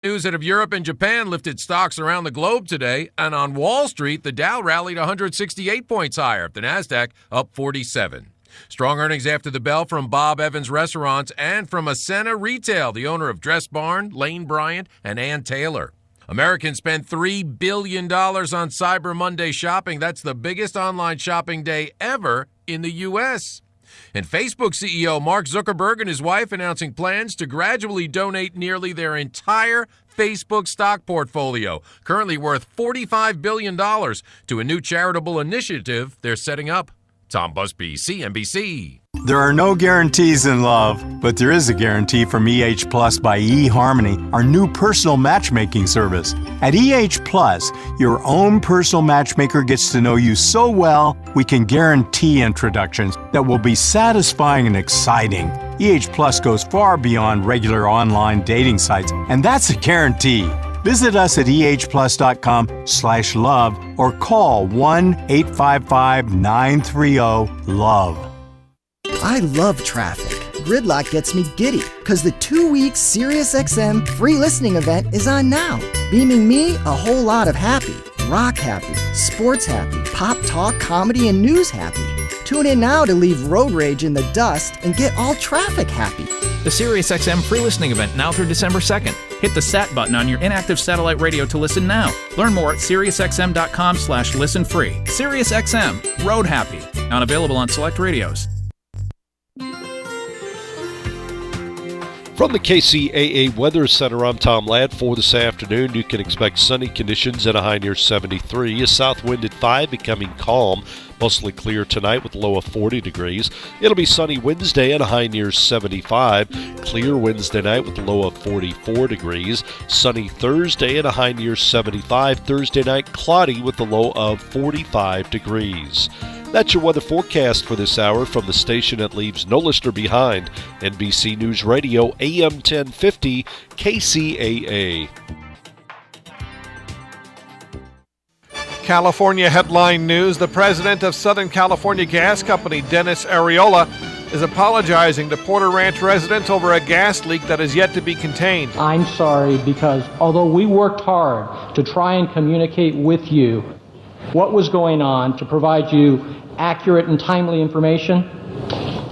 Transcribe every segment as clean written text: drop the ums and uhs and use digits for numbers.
News out of Europe and Japan lifted stocks around the globe today, and on Wall Street, the Dow rallied 168 points higher, the Nasdaq up 47. Strong earnings after the bell from Bob Evans Restaurants and from Ascena Retail, the owner of Dress Barn, Lane Bryant, and Ann Taylor. Americans spent $3 billion on Cyber Monday shopping. That's the biggest online shopping day ever in the U.S. And Facebook CEO Mark Zuckerberg and his wife announcing plans to gradually donate nearly their entire Facebook stock portfolio, currently worth $45 billion, to a new charitable initiative they're setting up. Tom Busby, CNBC. There are no guarantees in love, but there is a guarantee from EH Plus by eHarmony, our new personal matchmaking service. At EH Plus, your own personal matchmaker gets to know you so well, we can guarantee introductions that will be satisfying and exciting. EH Plus goes far beyond regular online dating sites, and that's a guarantee. Visit us at ehplus.com/love or call 1-855-930-LOVE. I love traffic. Gridlock gets me giddy because the 2-week SiriusXM free listening event is on now, beaming me a whole lot of happy. Rock happy, sports happy, pop talk, comedy, and news happy. Tune in now to leave road rage in the dust and get all traffic happy. The SiriusXM free listening event now through December 2nd. Hit the SAT button on your inactive satellite radio to listen now. Learn more at SiriusXM.com/listen free. SiriusXM, road happy. Not available on select radios. From the Kcaa Weather Center, I'm Tom Ladd. For this afternoon, you can expect sunny conditions and a high near 73. A south wind at 5, becoming calm. Mostly clear tonight with a low of 40 degrees. It'll be sunny Wednesday and a high near 75. Clear Wednesday night with a low of 44 degrees. Sunny Thursday and a high near 75. Thursday night cloudy with a low of 45 degrees. That's your weather forecast for this hour from the station that leaves no listener behind. NBC News Radio, AM 1050, KCAA. California headline news. The president of Southern California Gas Company, Dennis Arriola, is apologizing to Porter Ranch residents over a gas leak that is yet to be contained. I'm sorry because although we worked hard to try and communicate with you what was going on to provide you accurate and timely information,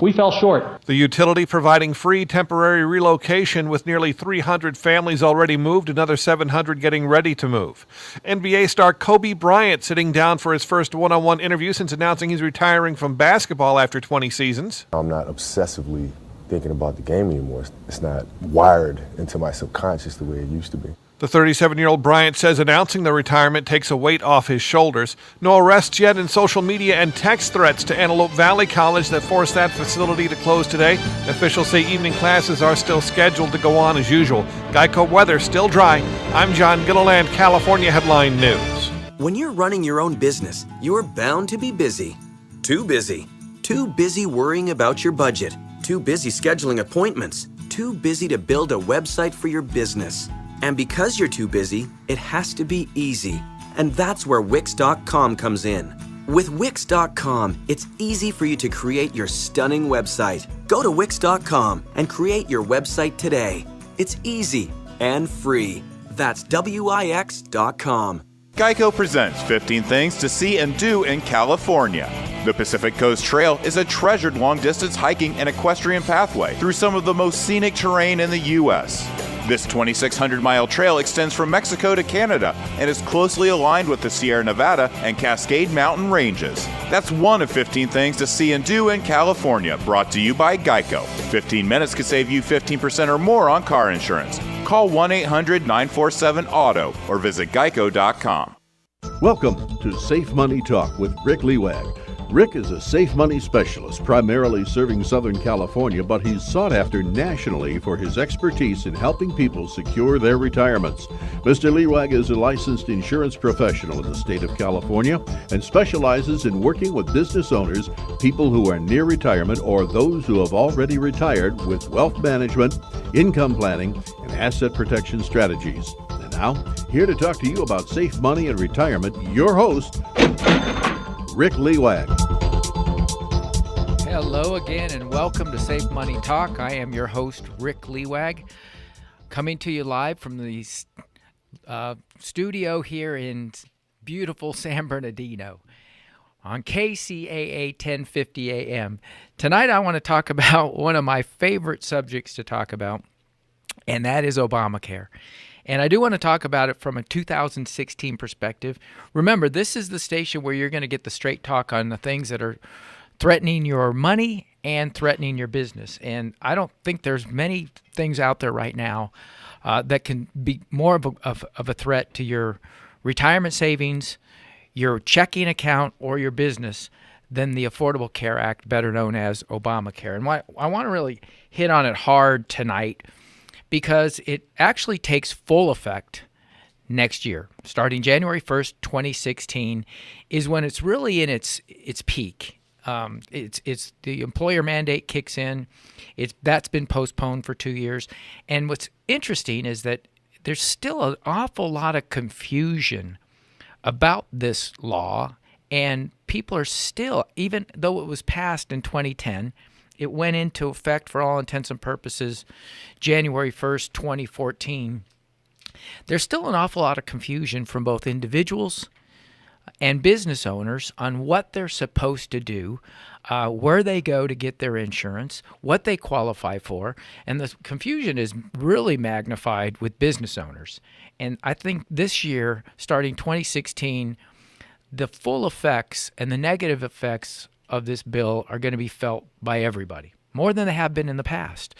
we fell short. The utility providing free temporary relocation with nearly 300 families already moved, another 700 getting ready to move. NBA star Kobe Bryant sitting down for his first one-on-one interview since announcing he's retiring from basketball after 20 seasons. I'm not obsessively thinking about the game anymore. It's not wired into my subconscious the way it used to be. The 37-year-old Bryant says announcing the retirement takes a weight off his shoulders. No arrests yet in social media and text threats to Antelope Valley College that forced that facility to close today. Officials say evening classes are still scheduled to go on as usual. Geico weather still dry. I'm John Gilliland, California Headline News. When you're running your own business, you're bound to be busy. Too busy. Too busy worrying about your budget. Too busy scheduling appointments. Too busy to build a website for your business. And because you're too busy, it has to be easy. And that's where Wix.com comes in. With Wix.com, it's easy for you to create your stunning website. Go to Wix.com and create your website today. It's easy and free. That's Wix.com. Geico presents 15 things to see and do in California. The Pacific Coast Trail is a treasured long-distance hiking and equestrian pathway through some of the most scenic terrain in the U.S. This 2,600-mile trail extends from Mexico to Canada and is closely aligned with the Sierra Nevada and Cascade Mountain ranges. That's one of 15 things to see and do in California, brought to you by Geico. 15 minutes could save you 15% or more on car insurance. Call 1-800-947-AUTO or visit geico.com. Welcome to Safe Money Talk with Rick Lewag. Rick is a safe money specialist, primarily serving Southern California, but he's sought after nationally for his expertise in helping people secure their retirements. Mr. Lewag is a licensed insurance professional in the state of California and specializes in working with business owners, people who are near retirement, or those who have already retired with wealth management, income planning, and asset protection strategies. And now, here to talk to you about safe money and retirement, your host, Rick Lewag. Hello again and welcome to Safe Money Talk. I am your host, Rick Lewag. coming to you live from the studio here in beautiful San Bernardino on Kcaa 1050 AM. Tonight I want to talk about one of my favorite subjects to talk about, and that is Obamacare. And I do want to talk about it from a 2016 perspective. Remember, this is the station where you're going to get the straight talk on the things that are threatening your money and threatening your business. And I don't think there's many things out there right now that can be more of a threat to your retirement savings, your checking account, or your business than the Affordable Care Act, better known as Obamacare. And I want to really hit on it hard tonight because it actually takes full effect next year. Starting January 1st, 2016 is when it's really in its peak. It's the employer mandate kicks in. That's been postponed for 2 years. And what's interesting is that there's still an awful lot of confusion about this law, and people are still, even though it was passed in 2010, it went into effect for all intents and purposes January 1st, 2014. There's still an awful lot of confusion from both individuals and business owners on what they're supposed to do, where they go to get their insurance, what they qualify for, and the confusion is really magnified with business owners. And I think this year, starting 2016, the full effects and the negative effects of this bill are going to be felt by everybody, more than they have been in the past.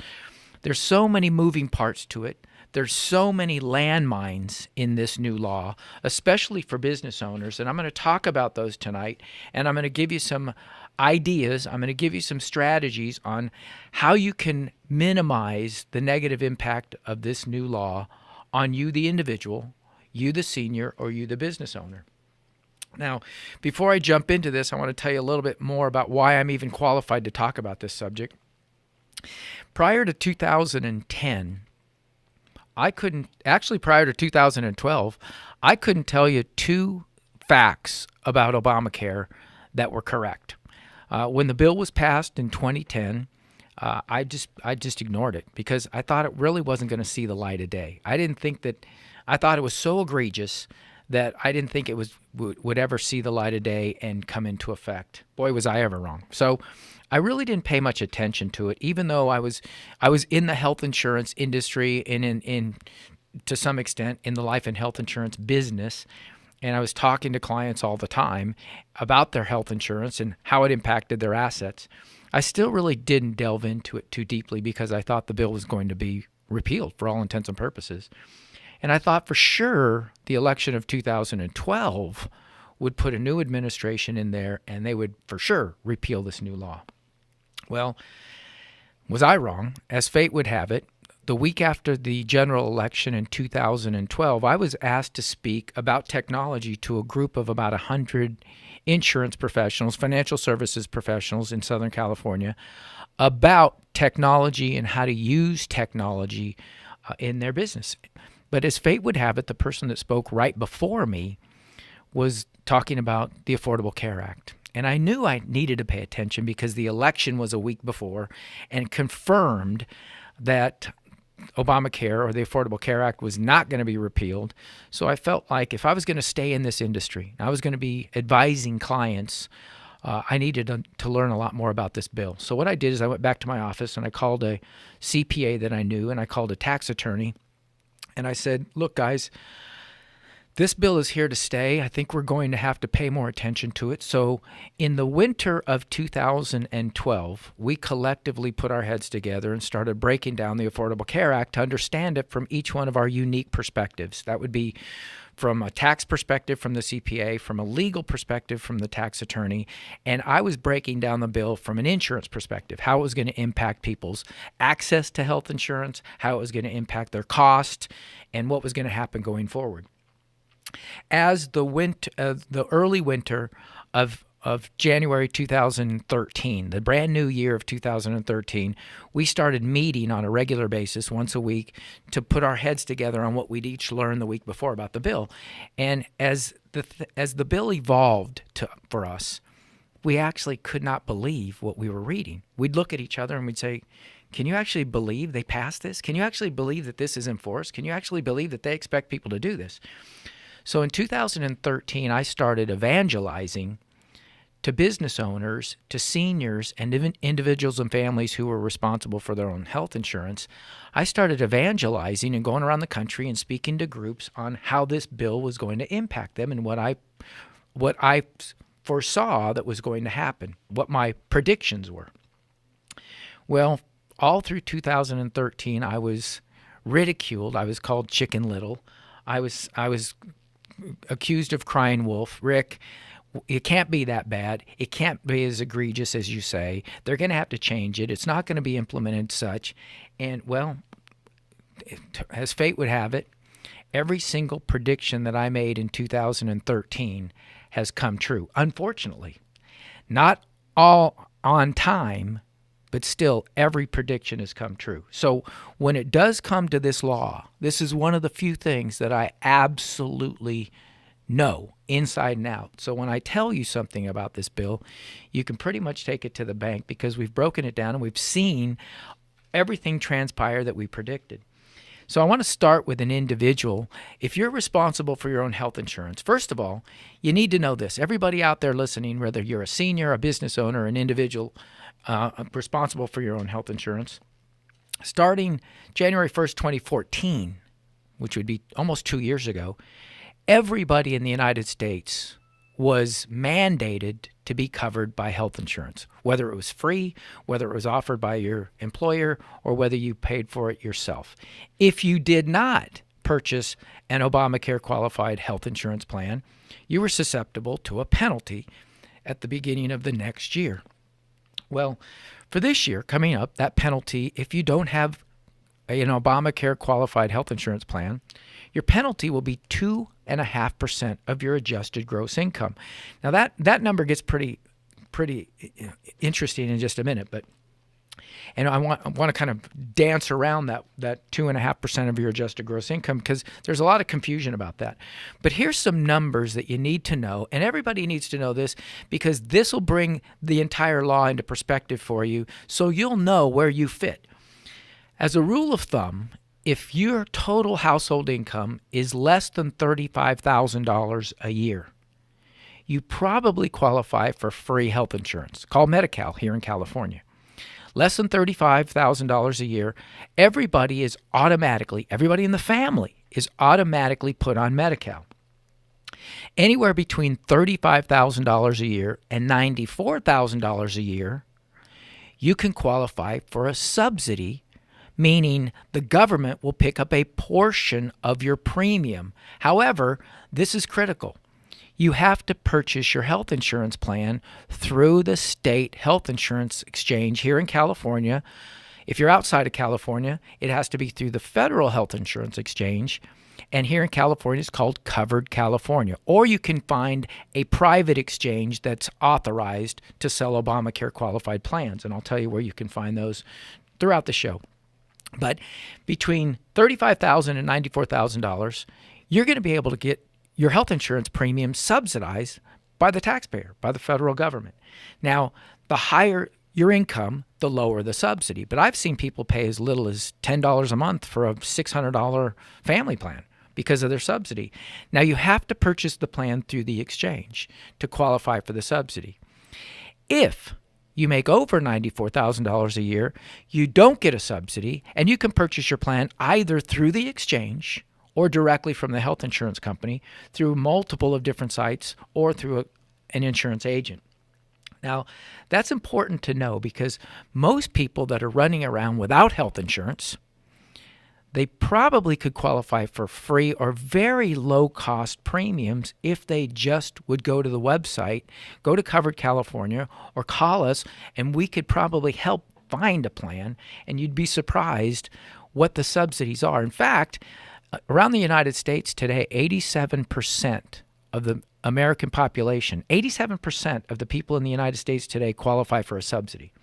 There's so many moving parts to it. There's so many landmines in this new law, especially for business owners, and I'm going to talk about those tonight, and I'm going to give you some ideas. I'm going to give you some strategies on how you can minimize the negative impact of this new law on you, the individual, you, the senior, or you, the business owner. Now, before I jump into this, I want to tell you a little bit more about why I'm even qualified to talk about this subject. Prior to 2010, prior to 2012, I couldn't tell you two facts about Obamacare that were correct. When the bill was passed in 2010, I just ignored it because I thought it really wasn't going to see the light of day. I thought it was so egregious that I didn't think it would ever see the light of day and come into effect. Boy, was I ever wrong. So I really didn't pay much attention to it, even though I was in the health insurance industry and in to some extent in the life and health insurance business, and I was talking to clients all the time about their health insurance and how it impacted their assets. I still really didn't delve into it too deeply because I thought the bill was going to be repealed for all intents and purposes. And I thought for sure the election of 2012 would put a new administration in there and they would for sure repeal this new law. Well, was I wrong? As fate would have it, the week after the general election in 2012, I was asked to speak about technology to a group of about 100 insurance professionals, financial services professionals in Southern California about technology and how to use technology in their business. But as fate would have it, the person that spoke right before me was talking about the Affordable Care Act. And I knew I needed to pay attention because the election was a week before and confirmed that Obamacare or the Affordable Care Act was not going to be repealed. So I felt like if I was going to stay in this industry, I was going to be advising clients, I needed to learn a lot more about this bill. So what I did is I went back to my office and I called a CPA that I knew and I called a tax attorney. And I said, look, guys, this bill is here to stay. I think we're going to have to pay more attention to it. So in the winter of 2012, we collectively put our heads together and started breaking down the Affordable Care Act to understand it from each one of our unique perspectives. That would be from a tax perspective from the CPA, from a legal perspective from the tax attorney, and I was breaking down the bill from an insurance perspective, how it was going to impact people's access to health insurance, how it was going to impact their cost, and what was going to happen going forward. As the early winter of January 2013, the brand new year of 2013, we started meeting on a regular basis once a week to put our heads together on what we'd each learned the week before about the bill. And as the bill evolved for us, we actually could not believe what we were reading. We'd look at each other and we'd say, Can you actually believe they passed this? Can you actually believe that this is enforced? Can you actually believe that they expect people to do this? So in 2013, I started evangelizing to business owners, to seniors, and even individuals and families who were responsible for their own health insurance. I started evangelizing and going around the country and speaking to groups on how this bill was going to impact them and what I foresaw that was going to happen, what my predictions were. Well, all through 2013, I was ridiculed. I was called Chicken Little. I was accused of crying wolf. Rick, it can't be that bad. It can't be as egregious as you say. They're going to have to change it. It's not going to be implemented such. And, well, as fate would have it, every single prediction that I made in 2013 has come true, unfortunately. Not all on time, but still every prediction has come true. So when it does come to this law, this is one of the few things that I absolutely know inside and out. So when I tell you something about this bill, you can pretty much take it to the bank because we've broken it down and we've seen everything transpire that we predicted. So I want to start with an individual. If you're responsible for your own health insurance, first of all, you need to know this. Everybody out there listening, whether you're a senior, a business owner, an individual responsible for your own health insurance, starting January 1st, 2014, which would be almost 2 years ago, everybody in the United States was mandated to be covered by health insurance, whether it was free, whether it was offered by your employer, or whether you paid for it yourself. If you did not purchase an Obamacare qualified health insurance plan, you were susceptible to a penalty at the beginning of the next year. Well, for this year coming up, that penalty, if you don't have an Obamacare qualified health insurance plan, your penalty will be 2.5% of your adjusted gross income. Now that number gets pretty interesting in just a minute, and I want to kind of dance around that 2.5% of your adjusted gross income because there's a lot of confusion about that. But here's some numbers that you need to know, and everybody needs to know this because this will bring the entire law into perspective for you so you'll know where you fit. As a rule of thumb, if your total household income is less than $35,000 a year, you probably qualify for free health insurance, called Medi-Cal here in California. Less than $35,000 a year, everybody in the family is automatically put on Medi-Cal. Anywhere between $35,000 a year and $94,000 a year, you can qualify for a subsidy, meaning the government will pick up a portion of your premium. However, this is critical. You have to purchase your health insurance plan through the state health insurance exchange here in California. If you're outside of California, it has to be through the federal health insurance exchange. And here in California, it's called Covered California. Or you can find a private exchange that's authorized to sell Obamacare qualified plans. And I'll tell you where you can find those throughout the show. But between $35,000 and $94,000, you're going to be able to get your health insurance premium subsidized by the taxpayer, by the federal government. Now, the higher your income, the lower the subsidy. But I've seen people pay as little as $10 a month for a $600 family plan because of their subsidy. Now, you have to purchase the plan through the exchange to qualify for the subsidy. If you make over $94,000 a year, you don't get a subsidy, and you can purchase your plan either through the exchange or directly from the health insurance company through multiple of different sites or through an insurance agent. Now, that's important to know because most people that are running around without health insurance, they probably could qualify for free or very low-cost premiums if they just would go to the website, go to Covered California, or call us, and we could probably help find a plan, and you'd be surprised what the subsidies are. In fact, around the United States today, 87% of the American population, 87% of the people in the United States today qualify for a subsidy.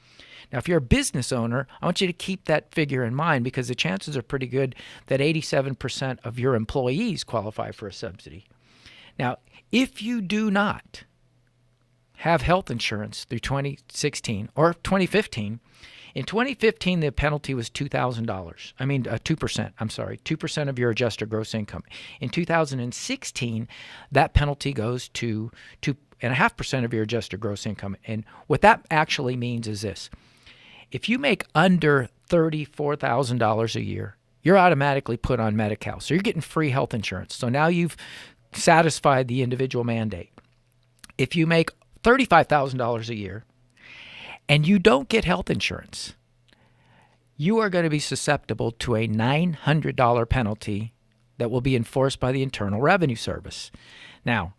Now, if you're a business owner, I want you to keep that figure in mind because the chances are pretty good that 87% of your employees qualify for a subsidy. Now, if you do not have health insurance through 2016 or 2015, In 2015, the penalty was $2,000. 2%. I'm sorry, 2% of your adjusted gross income. In 2016, that penalty goes to 2.5% of your adjusted gross income. And what that actually means is this. If you make under $34,000 a year, you're automatically put on Medi-Cal. So you're getting free health insurance. So now you've satisfied the individual mandate. If you make $35,000 a year and you don't get health insurance, you are going to be susceptible to a $900 penalty that will be enforced by the Internal Revenue Service. Now,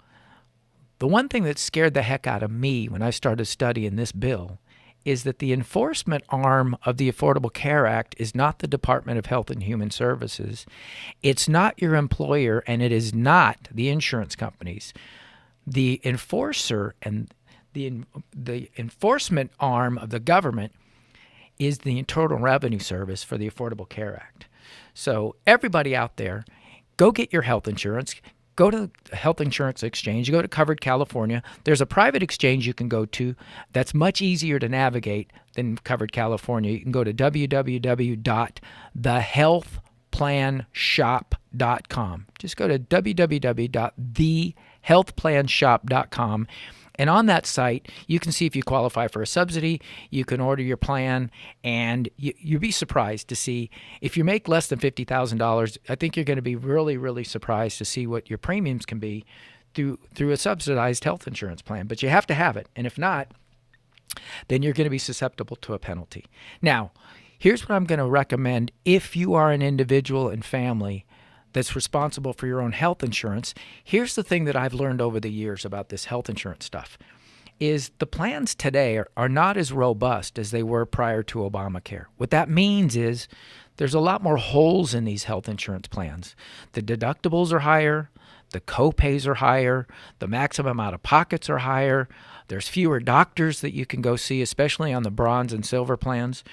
the one thing that scared the heck out of me when I started studying this bill is that the enforcement arm of the Affordable Care Act is not the Department of Health and Human Services. It's not your employer, and it is not the insurance companies. The enforcer and the enforcement arm of the government is the Internal Revenue Service for the Affordable Care Act. So everybody out there, go get your health insurance. Go to the Health Insurance Exchange. You go to Covered California. There's a private exchange you can go to that's much easier to navigate than Covered California. You can go to www.thehealthplanshop.com. Just go to www.thehealthplanshop.com. And on that site, you can see if you qualify for a subsidy. You can order your plan, and you'd be surprised to see if you make less than $50,000. I think you're going to be really, really surprised to see what your premiums can be through a subsidized health insurance plan. But you have to have it, and if not, then you're going to be susceptible to a penalty. Now, here's what I'm going to recommend if you are an individual and family that's responsible for your own health insurance. Here's the thing that I've learned over the years about this health insurance stuff, is the plans today are not as robust as they were prior to Obamacare. What that means is there's a lot more holes in these health insurance plans. The deductibles are higher, the co-pays are higher, the maximum out-of-pockets are higher, there's fewer doctors that you can go see, especially on the bronze and silver plans.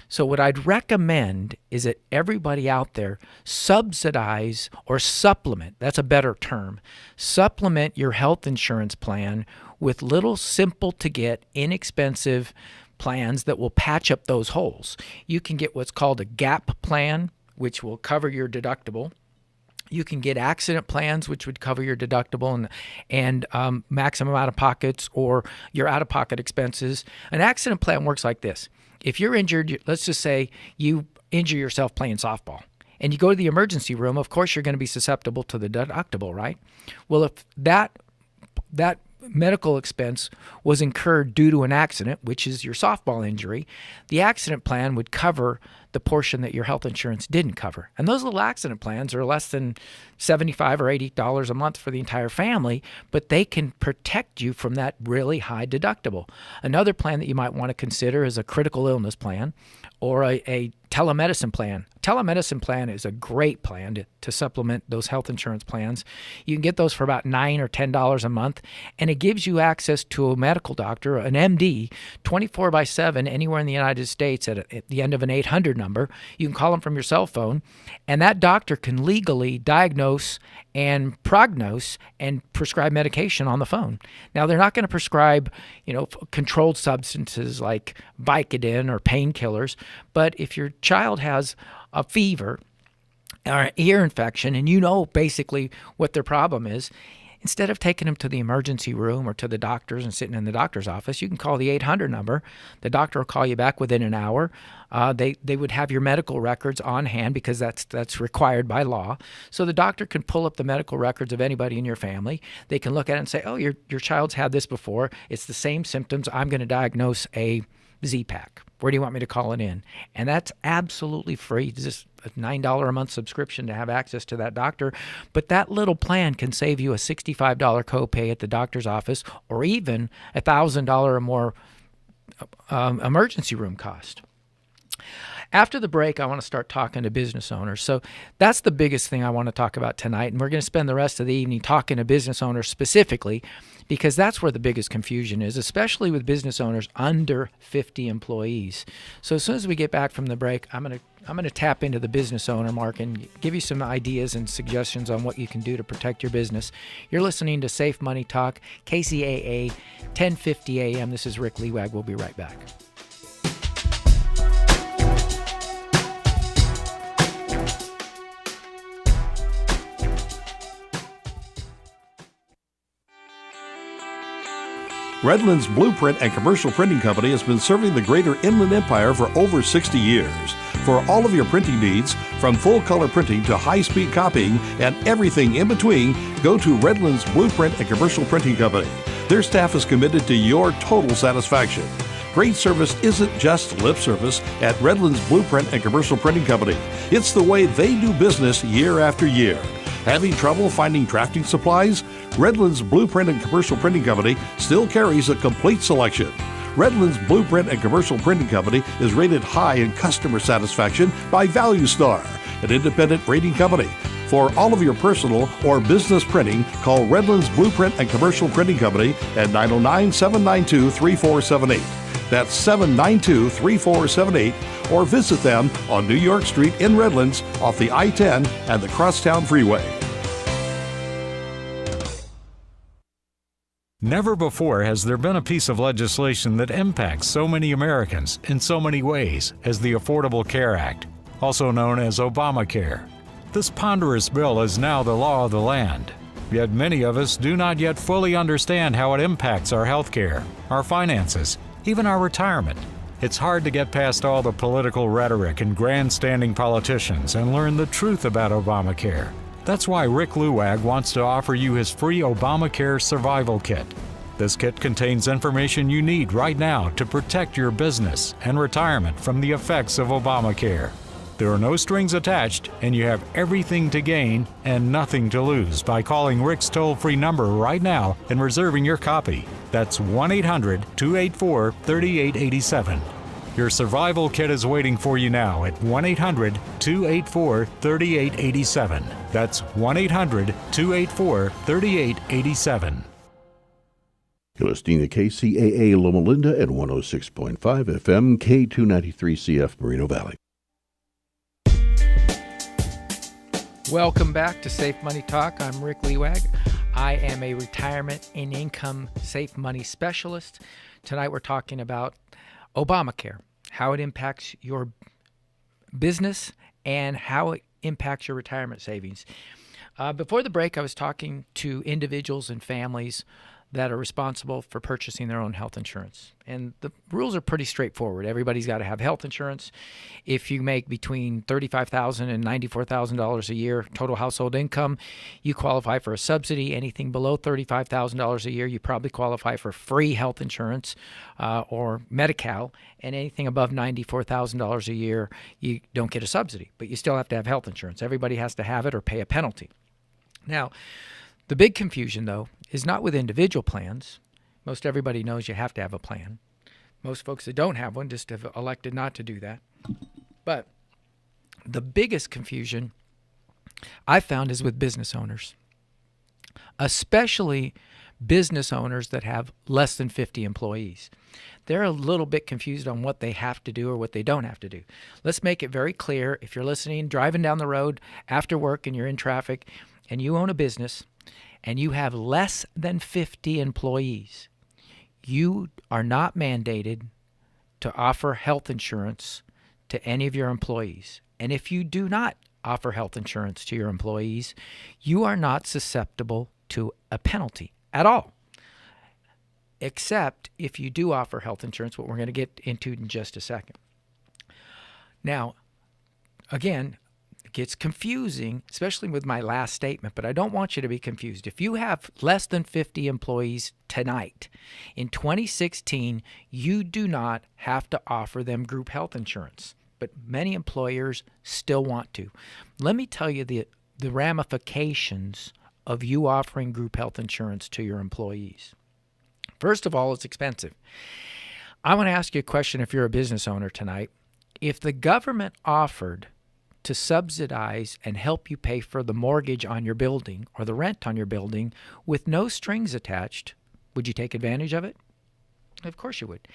So what I'd recommend is that everybody out there subsidize or supplement, that's a better term, supplement your health insurance plan with little simple to get, inexpensive plans that will patch up those holes. You can get what's called a GAP plan, which will cover your deductible. You can get accident plans, which would cover your deductible and maximum out-of-pockets or your out-of-pocket expenses. An accident plan works like this. If you're injured, let's just say you injure yourself playing softball, and you go to the emergency room, of course you're going to be susceptible to the deductible, right? Well, if that medical expense was incurred due to an accident, which is your softball injury, the accident plan would cover the portion that your health insurance didn't cover. And those little accident plans are less than $75 or $80 a month for the entire family, but they can protect you from that really high deductible. Another plan that you might want to consider is a critical illness plan or a telemedicine plan. Telemedicine plan is a great plan to supplement those health insurance plans. You can get those for about $9 or $10 a month, and it gives you access to a medical doctor, an MD, 24/7 anywhere in the United States at the end of an 800 number. You can call them from your cell phone, and that doctor can legally diagnose and prognose and prescribe medication on the phone. Now, they're not going to prescribe, controlled substances like Vicodin or painkillers, but if your child has a fever or an ear infection and you know basically what their problem is, instead of taking them to the emergency room or to the doctors and sitting in the doctor's office, you can call the 800 number. The doctor will call you back within an hour. They would have your medical records on hand because that's required by law. So the doctor can pull up the medical records of anybody in your family. They can look at it and say, oh, your child's had this before. It's the same symptoms. I'm going to diagnose a Z-Pack. Where do you want me to call it in? And that's absolutely free. It's just a $9 a month subscription to have access to that doctor. But that little plan can save you a $65 copay at the doctor's office or even $1,000 or more emergency room cost. After the break, I want to start talking to business owners. So that's the biggest thing I want to talk about tonight. And we're going to spend the rest of the evening talking to business owners specifically because that's where the biggest confusion is, especially with business owners under 50 employees. So as soon as we get back from the break, I'm going to tap into the business owner market and give you some ideas and suggestions on what you can do to protect your business. You're listening to Safe Money Talk, Kcaa, 1050 AM. This is Rick Lewag. We'll be right back. Redlands Blueprint and Commercial Printing Company has been serving the greater Inland Empire for over 60 years. For all of your printing needs, from full-color printing to high-speed copying and everything in between, go to Redlands Blueprint and Commercial Printing Company. Their staff is committed to your total satisfaction. Great service isn't just lip service at Redlands Blueprint and Commercial Printing Company. It's the way they do business year after year. Having trouble finding drafting supplies? Redlands Blueprint and Commercial Printing Company still carries a complete selection. Redlands Blueprint and Commercial Printing Company is rated high in customer satisfaction by Value Star, an independent rating company. For all of your personal or business printing, call Redlands Blueprint and Commercial Printing Company at 909-792-3478. That's 792-3478, or visit them on New York Street in Redlands off the I-10 and the Crosstown Freeway. Never before has there been a piece of legislation that impacts so many Americans in so many ways as the Affordable Care Act, also known as Obamacare. This ponderous bill is now the law of the land, yet many of us do not yet fully understand how it impacts our health care, our finances, even our retirement. It's hard to get past all the political rhetoric and grandstanding politicians and learn the truth about Obamacare. That's why Rick Luwag wants to offer you his free Obamacare Survival Kit. This kit contains information you need right now to protect your business and retirement from the effects of Obamacare. There are no strings attached, and you have everything to gain and nothing to lose by calling Rick's toll-free number right now and reserving your copy. That's 1-800-284-3887. Your survival kit is waiting for you now at 1-800-284-3887. That's 1-800-284-3887. You're listening to KCAA Loma Linda at 106.5 FM, K293CF Moreno Valley. Welcome back to Safe Money Talk. I'm Rick Lewag. I am a retirement and income safe money specialist. Tonight we're talking about Obamacare, how it impacts your business and how it impacts your retirement savings. Before the break, I was talking to individuals and families that are responsible for purchasing their own health insurance. And the rules are pretty straightforward. Everybody's got to have health insurance. If you make between $35,000 and $94,000 a year total household income, you qualify for a subsidy. Anything below $35,000 a year, you probably qualify for free health insurance or Medi-Cal. And anything above $94,000 a year, you don't get a subsidy, but you still have to have health insurance. Everybody has to have it or pay a penalty. Now, the big confusion, though, is not with individual plans. Most everybody knows you have to have a plan. Most folks that don't have one just have elected not to do that. But the biggest confusion I found is with business owners, especially business owners that have less than 50 employees. They're a little bit confused on what they have to do or what they don't have to do. Let's make it very clear. If you're listening, driving down the road after work and you're in traffic and you own a business, and you have less than 50 employees, you are not mandated to offer health insurance to any of your employees. And if you do not offer health insurance to your employees, you are not susceptible to a penalty at all, except if you do offer health insurance, what we're going to get into in just a second. Now, again, gets confusing, especially with my last statement, but I don't want you to be confused. If you have less than 50 employees tonight, in 2016, you do not have to offer them group health insurance, but many employers still want to. Let me tell you the ramifications of you offering group health insurance to your employees. First of all, it's expensive. I want to ask you a question if you're a business owner tonight. If the government offered to subsidize and help you pay for the mortgage on your building or the rent on your building with no strings attached, would you take advantage of it? Of course you would.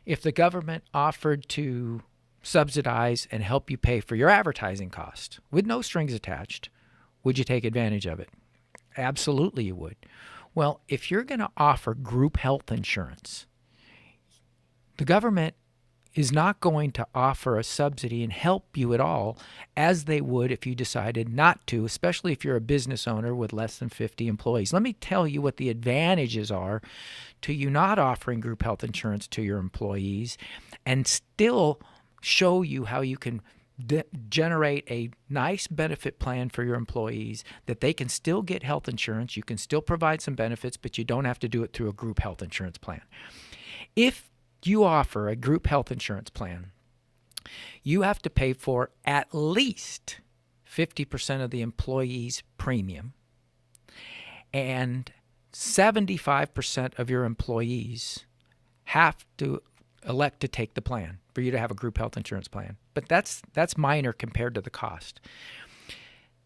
If the government offered to subsidize and help you pay for your advertising cost with no strings attached, would you take advantage of it? Absolutely you would. Well, if you're going to offer group health insurance, the government is not going to offer a subsidy and help you at all as they would if you decided not to, especially if you're a business owner with less than 50 employees. Let me tell you what the advantages are to you not offering group health insurance to your employees and still show you how you can generate a nice benefit plan for your employees, that they can still get health insurance, you can still provide some benefits, but you don't have to do it through a group health insurance plan. If you offer a group health insurance plan, you have to pay for at least 50% of the employee's premium, and 75% of your employees have to elect to take the plan for you to have a group health insurance plan. But that's minor compared to the cost.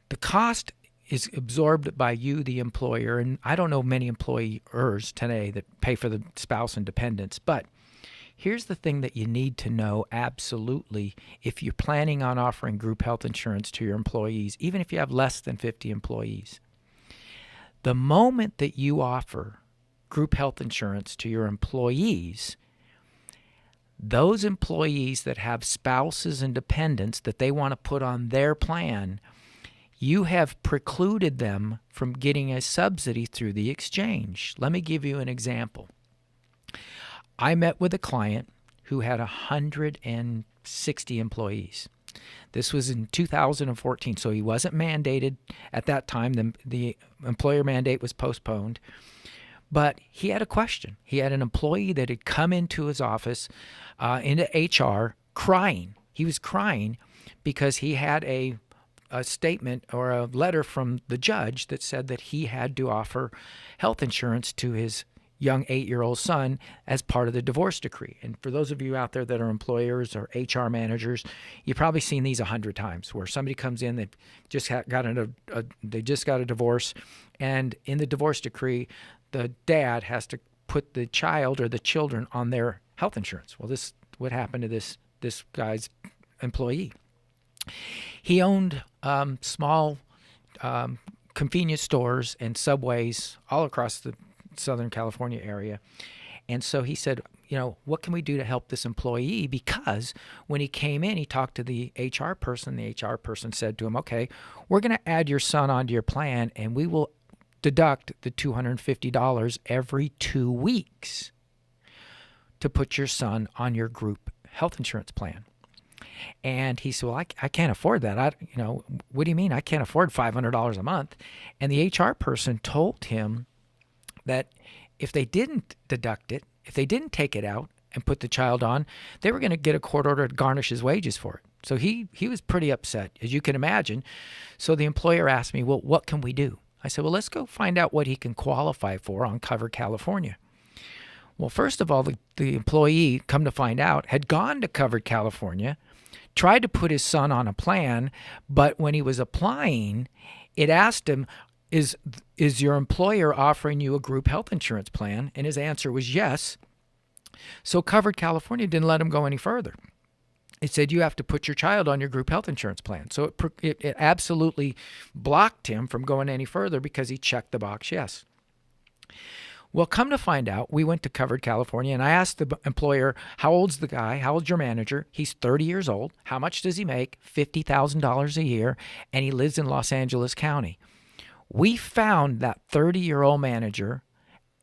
The cost is absorbed by you, the employer, and I don't know many employers today that pay for the spouse and dependents, but here's the thing that you need to know absolutely if you're planning on offering group health insurance to your employees, even if you have less than 50 employees. The moment that you offer group health insurance to your employees, those employees that have spouses and dependents that they want to put on their plan, you have precluded them from getting a subsidy through the exchange. Let me give you an example. I met with a client who had 160 employees. This was in 2014, so he wasn't mandated at that time. The employer mandate was postponed. But he had a question. He had an employee that had come into his office, into HR, crying. He was crying because he had a statement or a letter from the judge that said that he had to offer health insurance to his young 8-year-old son as part of the divorce decree. And for those of you out there that are employers or HR managers, you've probably seen these 100 times where somebody comes in, they've just got a divorce, and in the divorce decree, the dad has to put the child or the children on their health insurance. Well, this what happened to this guy's employee. He owned small convenience stores and Subways all across the Southern California area. And so he said, what can we do to help this employee? Because when he came in, he talked to the HR person. The HR person said to him, okay, we're going to add your son onto your plan, and we will deduct the $250 every 2 weeks to put your son on your group health insurance plan. And he said, well, I can't afford that. What do you mean I can't afford $500 a month? And the HR person told him that if they didn't deduct it, if they didn't take it out and put the child on, they were going to get a court order to garnish his wages for it. So he was pretty upset, as you can imagine. So the employer asked me, well, what can we do? I said, well, let's go find out what he can qualify for on Covered California. Well, first of all, the employee, come to find out, had gone to Covered California, tried to put his son on a plan, but when he was applying, it asked him, is your employer offering you a group health insurance plan? And his answer was yes. So Covered California didn't let him go any further. It said you have to put your child on your group health insurance plan. So it absolutely blocked him from going any further because he checked the box yes. Well, come to find out, we went to Covered California, and I asked the employer, how old's the guy? How old's your manager? He's 30 years old. How much does he make? $50,000 a year, and he lives in Los Angeles County. We found that 30-year-old manager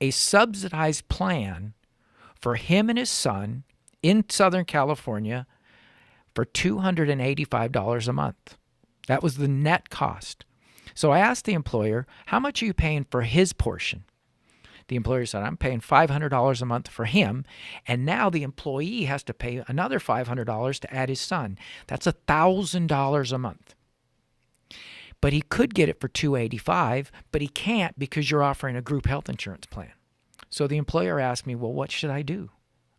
a subsidized plan for him and his son in Southern California for $285 a month. That was the net cost. So I asked the employer, how much are you paying for his portion? The employer said, I'm paying $500 a month for him, and now the employee has to pay another $500 to add his son. That's $1,000 a month. But he could get it for $285, but he can't because you're offering a group health insurance plan. So the employer asked me, well, what should I do?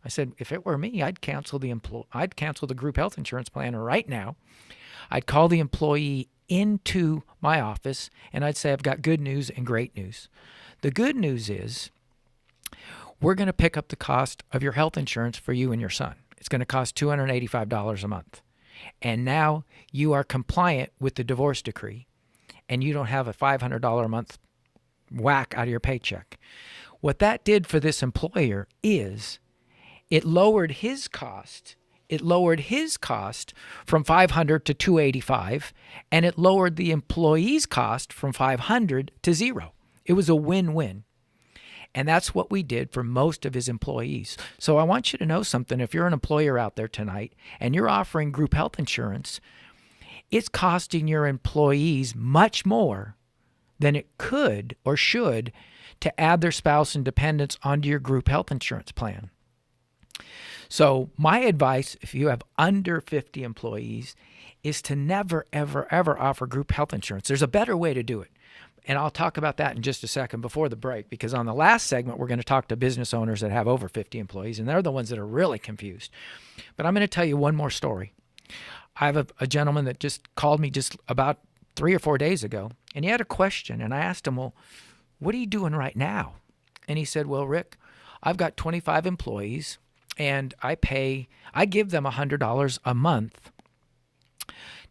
I said, if it were me, I'd cancel the group health insurance plan right now. I'd call the employee into my office, and I'd say, I've got good news and great news. The good news is we're going to pick up the cost of your health insurance for you and your son. It's going to cost $285 a month. And now you are compliant with the divorce decree, and you don't have a $500 a month whack out of your paycheck. What that did for this employer is it lowered his cost it lowered his cost from $500 to $285, and it lowered the employee's cost from $500 to $0. It was a win-win. And that's what we did for most of his employees. So I want you to know something. If you're an employer out there tonight and you're offering group health insurance, it's costing your employees much more than it could or should to add their spouse and dependents onto your group health insurance plan. So my advice, if you have under 50 employees, is to never, ever, ever offer group health insurance. There's a better way to do it. And I'll talk about that in just a second before the break, because on the last segment, we're going to talk to business owners that have over 50 employees, and they're the ones that are really confused. But I'm going to tell you one more story. I have a gentleman that just called me just about 3 or 4 days ago, and he had a question, and I asked him, well, what are you doing right now? And he said, well, Rick, I've got 25 employees, and I give them $100 a month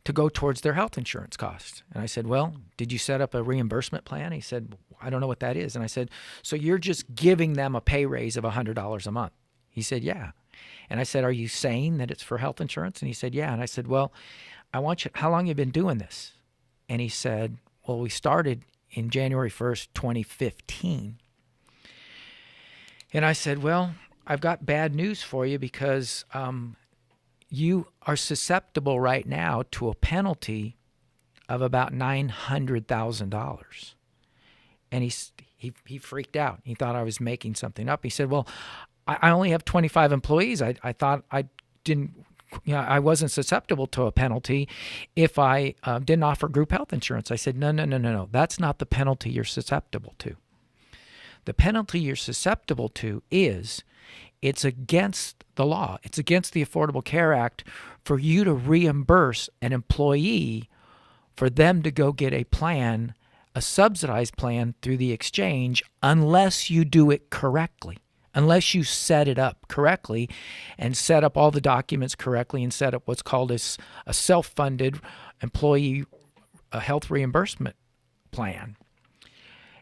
to go towards their health insurance costs. And I said, well, did you set up a reimbursement plan? He said, I don't know what that is. And I said, so you're just giving them a pay raise of $100 a month? He said, yeah. And I said, are you saying that it's for health insurance? And he said, yeah. And I said, well, how long have you been doing this? And he said, well, we started in January 1st, 2015. And I said, well, I've got bad news for you, because you are susceptible right now to a penalty of about $900,000. And he freaked out. He thought I was making something up. He said, well, I only have 25 employees. I thought I wasn't susceptible to a penalty if I didn't offer group health insurance. I said, no. That's not the penalty you're susceptible to. The penalty you're susceptible to is it's against the law. It's against the Affordable Care Act for you to reimburse an employee for them to go get a plan, a subsidized plan through the exchange, unless you do it correctly, unless you set it up correctly and set up all the documents correctly and set up what's called a self-funded employee health reimbursement plan.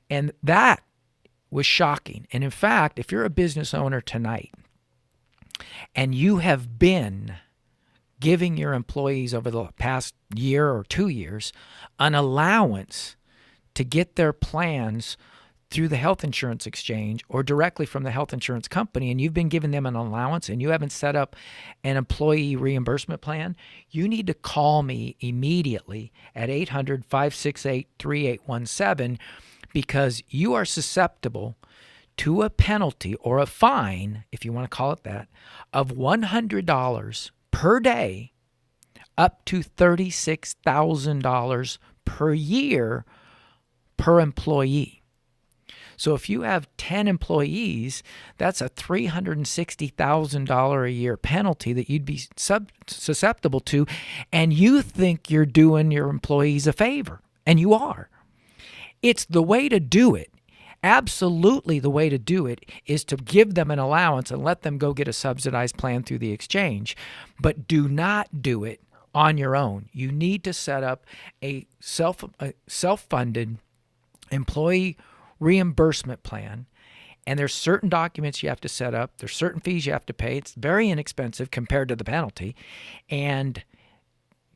And that was shocking. And in fact, if you're a business owner tonight and you have been giving your employees over the past year or 2 years an allowance to get their plans through the health insurance exchange or directly from the health insurance company, and you've been giving them an allowance and you haven't set up an employee reimbursement plan, you need to call me immediately at 800-568-3817, because you are susceptible to a penalty or a fine, if you want to call it that, of $100 per day up to $36,000 per year per employee. So if you have 10 employees, that's a $360,000 a year penalty that you'd be susceptible to, and you think you're doing your employees a favor, and you are. It's the way to do it. Absolutely the way to do it is to give them an allowance and let them go get a subsidized plan through the exchange. But do not do it on your own. You need to set up a self-funded employee reimbursement plan. And there's certain documents you have to set up. There's certain fees you have to pay. It's very inexpensive compared to the penalty. And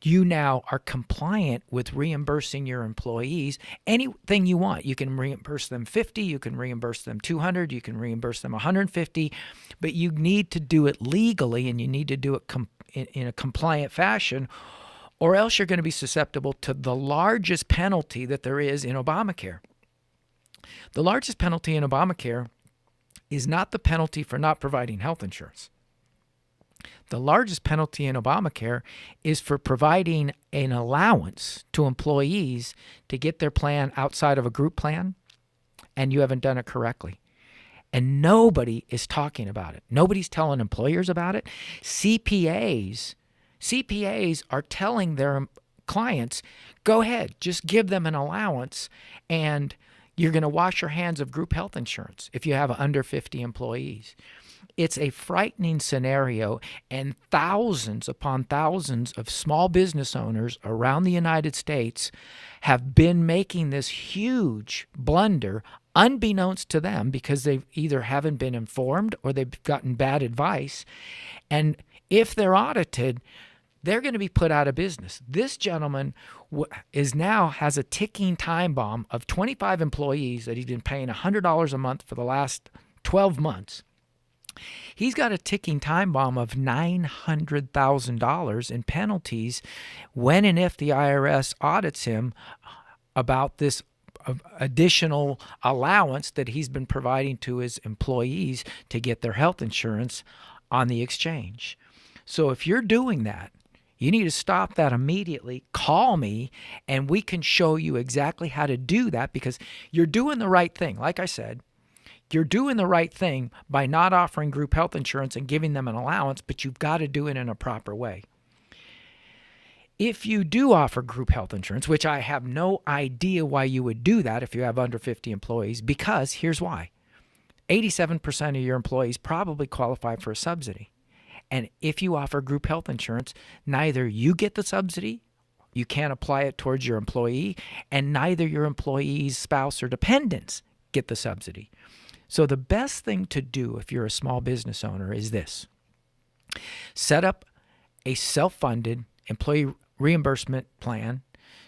you now are compliant with reimbursing your employees anything you want. You can reimburse them $50, you can reimburse them $200, you can reimburse them $150, but you need to do it legally and you need to do it in a compliant fashion, or else you're going to be susceptible to the largest penalty that there is in Obamacare. The largest penalty in Obamacare is not the penalty for not providing health insurance. The largest penalty in Obamacare is for providing an allowance to employees to get their plan outside of a group plan, and you haven't done it correctly. And nobody is talking about it. Nobody's telling employers about it. CPAs are telling their clients, go ahead, just give them an allowance, and you're going to wash your hands of group health insurance if you have under 50 employees. It's a frightening scenario, and thousands upon thousands of small business owners around the United States have been making this huge blunder unbeknownst to them because they either haven't been informed or they've gotten bad advice. And If they're audited, they're going to be put out of business. This gentleman has a ticking time bomb of 25 employees that he's been paying $100 a month for the last 12 months. He's got a ticking time bomb of $900,000 in penalties when and if the IRS audits him about this additional allowance that he's been providing to his employees to get their health insurance on the exchange. So if you're doing that, you need to stop that immediately. Call me, and we can show you exactly how to do that, because you're doing the right thing. Like I said, you're doing the right thing by not offering group health insurance and giving them an allowance, but you've got to do it in a proper way. If you do offer group health insurance, which I have no idea why you would do that if you have under 50 employees, because here's why. 87% of your employees probably qualify for a subsidy. And if you offer group health insurance, neither you get the subsidy, you can't apply it towards your employee, and neither your employee's spouse or dependents get the subsidy. So the best thing to do if you're a small business owner is this. Set up a self-funded employee reimbursement plan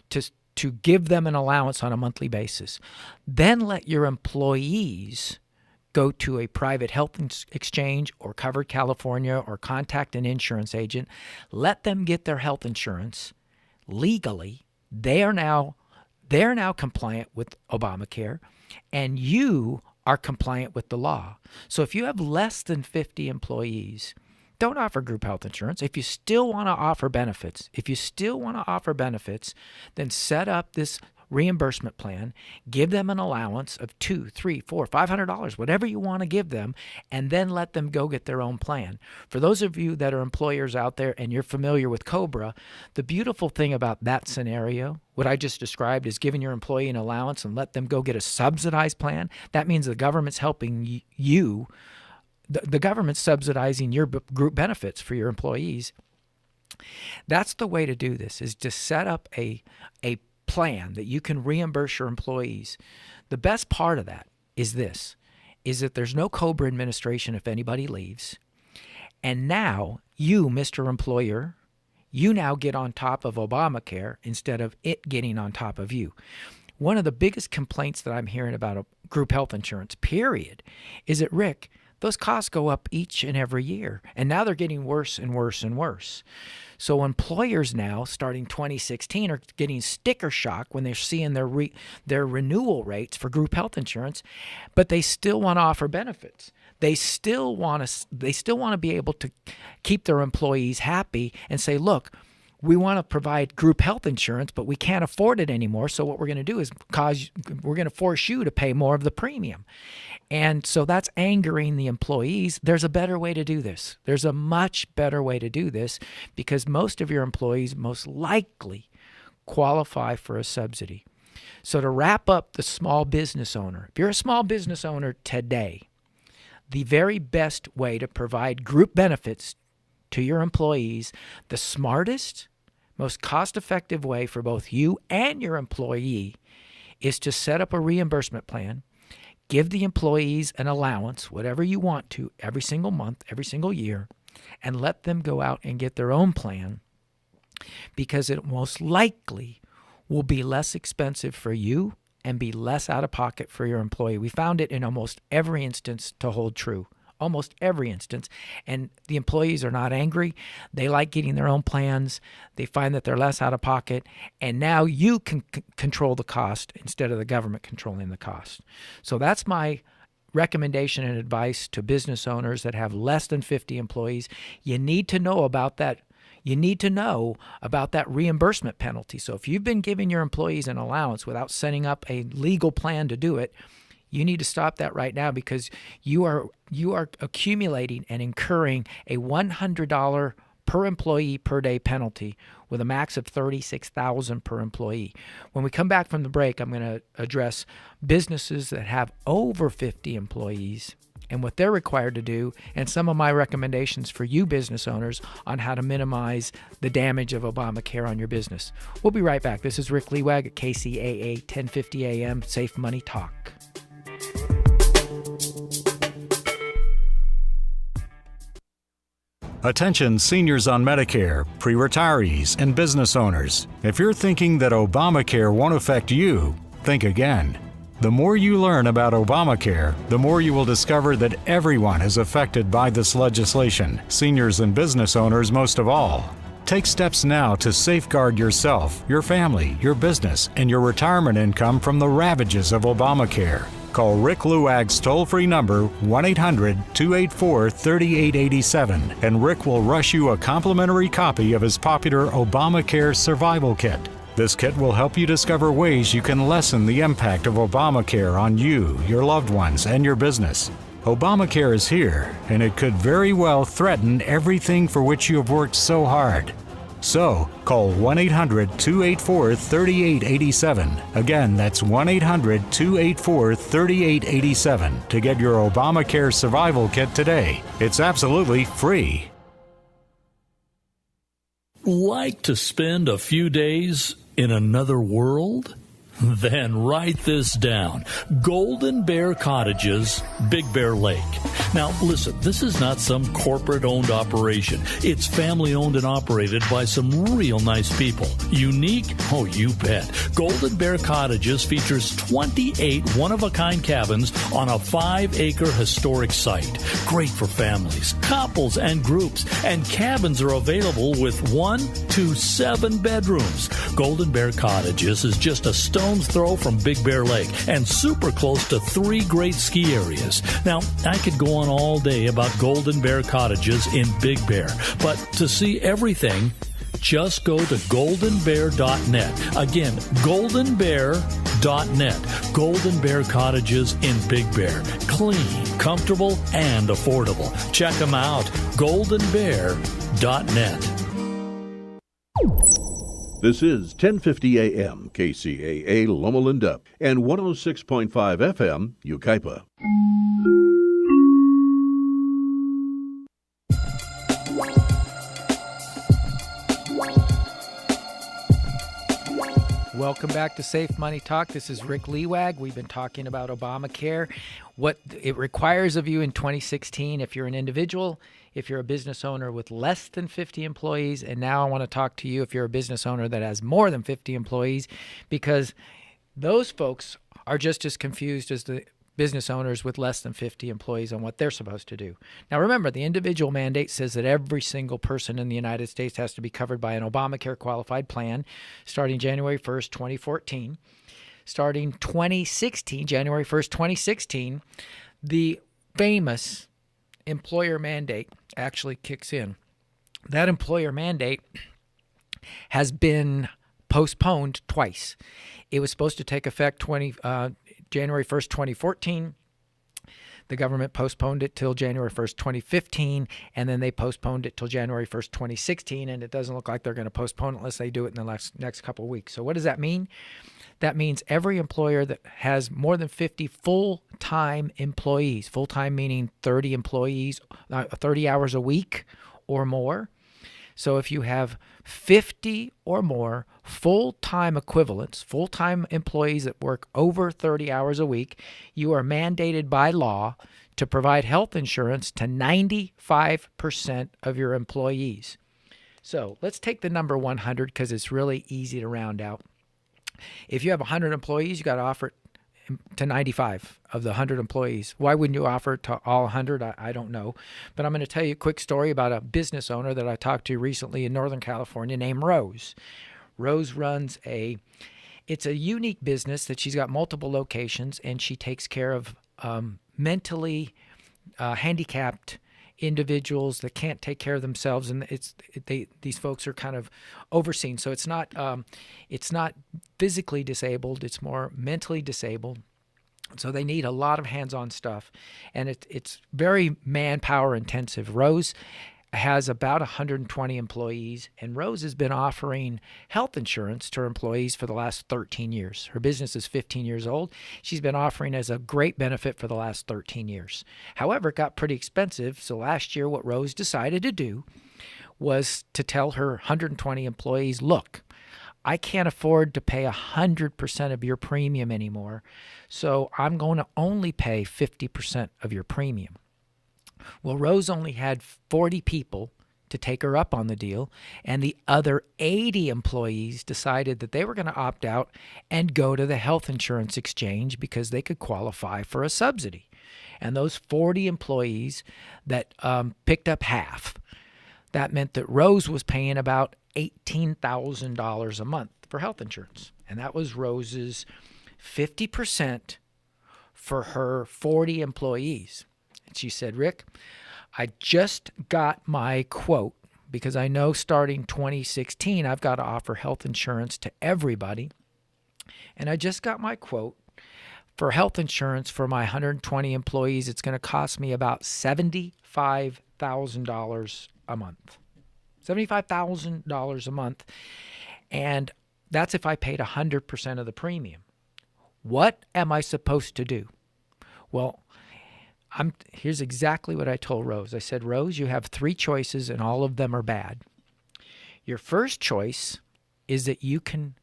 to give them an allowance on a monthly basis. Then let your employees go to a private health exchange or Covered California or contact an insurance agent. Let them get their health insurance legally. They are now compliant with Obamacare, and you are compliant with the law. So if you have less than 50 employees, don't offer group health insurance. If you still want to offer benefits, then set up this reimbursement plan, give them an allowance of $200, $300, $400, $500, whatever you want to give them, and then let them go get their own plan. For those of you that are employers out there and you're familiar with COBRA, the beautiful thing about that scenario, what I just described, is giving your employee an allowance and let them go get a subsidized plan. That means the government's helping you. The government's subsidizing your group benefits for your employees. That's the way to do this, is to set up a plan that you can reimburse your employees. The best part of that is this, is that there's no COBRA administration if anybody leaves. And now you, Mr. Employer, you now get on top of Obamacare instead of it getting on top of you. One of the biggest complaints that I'm hearing about group health insurance, period, is that, Rick, those costs go up each and every year, and now they're getting worse and worse and worse. So employers now, starting 2016, are getting sticker shock when they're seeing their renewal rates for group health insurance, but they still want to offer benefits. They still want to be able to keep their employees happy and say, look, we want to provide group health insurance, but we can't afford it anymore. So what we're going to do is we're going to force you to pay more of the premium. And so that's angering the employees. There's a better way to do this. There's a much better way to do this, because most of your employees most likely qualify for a subsidy. So to wrap up the small business owner, if you're a small business owner today, the very best way to provide group benefits to your employees, the smartest, most cost-effective way for both you and your employee, is to set up a reimbursement plan, give the employees an allowance, whatever you want to, every single month, every single year, and let them go out and get their own plan, because it most likely will be less expensive for you and be less out of pocket for your employee. We found it in almost every instance to hold true. Almost every instance. And the employees are not angry. They like getting their own plans. They find that they're less out of pocket. And now you can control the cost instead of the government controlling the cost. So that's my recommendation and advice to business owners that have less than 50 employees. You need to know about that. You need to know about that reimbursement penalty. So if you've been giving your employees an allowance without setting up a legal plan to do it, you need to stop that right now, because you are accumulating and incurring a $100 per employee per day penalty with a max of $36,000 per employee. When we come back from the break, I'm going to address businesses that have over 50 employees and what they're required to do, and some of my recommendations for you business owners on how to minimize the damage of Obamacare on your business. We'll be right back. This is Rick Lewag at KCAA 1050 AM, Safe Money Talk. Attention seniors on Medicare, pre-retirees, and business owners. If you're thinking that Obamacare won't affect you, think again. The more you learn about Obamacare, the more you will discover that everyone is affected by this legislation, seniors and business owners most of all. Take steps now to safeguard yourself, your family, your business, and your retirement income from the ravages of Obamacare. Call Rick Luag's toll-free number 1-800-284-3887 and Rick will rush you a complimentary copy of his popular Obamacare Survival Kit. This kit will help you discover ways you can lessen the impact of Obamacare on you, your loved ones, and your business. Obamacare is here, and it could very well threaten everything for which you have worked so hard. So, call 1-800-284-3887. Again, that's 1-800-284-3887 to get your Obamacare Survival Kit today. It's absolutely free. Like to spend a few days in another world? Then write this down. Golden Bear Cottages, Big Bear Lake. Now, listen, this is not some corporate-owned operation. It's family-owned and operated by some real nice people. Unique? Oh, you bet. Golden Bear Cottages features 28 one-of-a-kind cabins on a 5-acre historic site. Great for families, couples, and groups. And cabins are available with 1 to 7 bedrooms. Golden Bear Cottages is just a stone's throw from Big Bear Lake and super close to 3 great ski areas. Now, I could go on all day about Golden Bear Cottages in Big Bear, but to see everything, just go to goldenbear.net. Again, goldenbear.net. Golden Bear Cottages in Big Bear. Clean, comfortable, and affordable. Check them out. goldenbear.net. This is 1050 AM, KCAA Loma Linda, and 106.5 FM, Yucaipa. Welcome back to Safe Money Talk. This is Rick Leewag. We've been talking about Obamacare, what it requires of you in 2016 if you're an individual, if you're a business owner with less than 50 employees, and now I want to talk to you if you're a business owner that has more than 50 employees, because those folks are just as confused as the business owners with less than 50 employees on what they're supposed to do. Now remember, the individual mandate says that every single person in the United States has to be covered by an Obamacare qualified plan starting January 1st, 2014. Starting 2016, January 1st, 2016, the famous employer mandate actually kicks in. That employer mandate has been postponed twice. It was supposed to take effect January 1st, 2014. The government postponed it till January 1st, 2015, and then they postponed it till January 1st, 2016, and it doesn't look like they're going to postpone it unless they do it in the next couple of weeks. So what does that mean? That means every employer that has more than 50 full-time employees, full-time meaning 30 employees, 30 hours a week or more. So if you have 50 or more full-time equivalents, full-time employees that work over 30 hours a week, you are mandated by law to provide health insurance to 95% of your employees. So let's take the number 100 because it's really easy to round out. If you have 100 employees, you got to offer it to 95 of the 100 employees. Why wouldn't you offer it to all 100? I don't know. But I'm going to tell you a quick story about a business owner that I talked to recently in Northern California named Rose. Rose runs it's a unique business that she's got multiple locations, and she takes care of mentally handicapped individuals that can't take care of themselves, and these folks are kind of overseen. So it's not physically disabled; it's more mentally disabled. So they need a lot of hands-on stuff, and it's very manpower intensive. Rose has about 120 employees, and Rose has been offering health insurance to her employees for the last 13 years. Her business is 15 years old. She's been offering as a great benefit for the last 13 years. However, it got pretty expensive, so last year what Rose decided to do was to tell her 120 employees, look, I can't afford to pay 100% of your premium anymore, so I'm going to only pay 50% of your premium. Well, Rose only had 40 people to take her up on the deal, and the other 80 employees decided that they were going to opt out and go to the health insurance exchange because they could qualify for a subsidy. And those 40 employees that picked up half, that meant that Rose was paying about $18,000 a month for health insurance. And that was Rose's 50% for her 40 employees. And she said, Rick, I just got my quote because I know starting 2016, I've got to offer health insurance to everybody. And I just got my quote for health insurance for my 120 employees. It's going to cost me about $75,000 a month. $75,000 a month. And that's if I paid 100% of the premium. What am I supposed to do? Well, here's exactly what I told Rose. I said, Rose, you have 3 choices and all of them are bad. Your first choice is that you can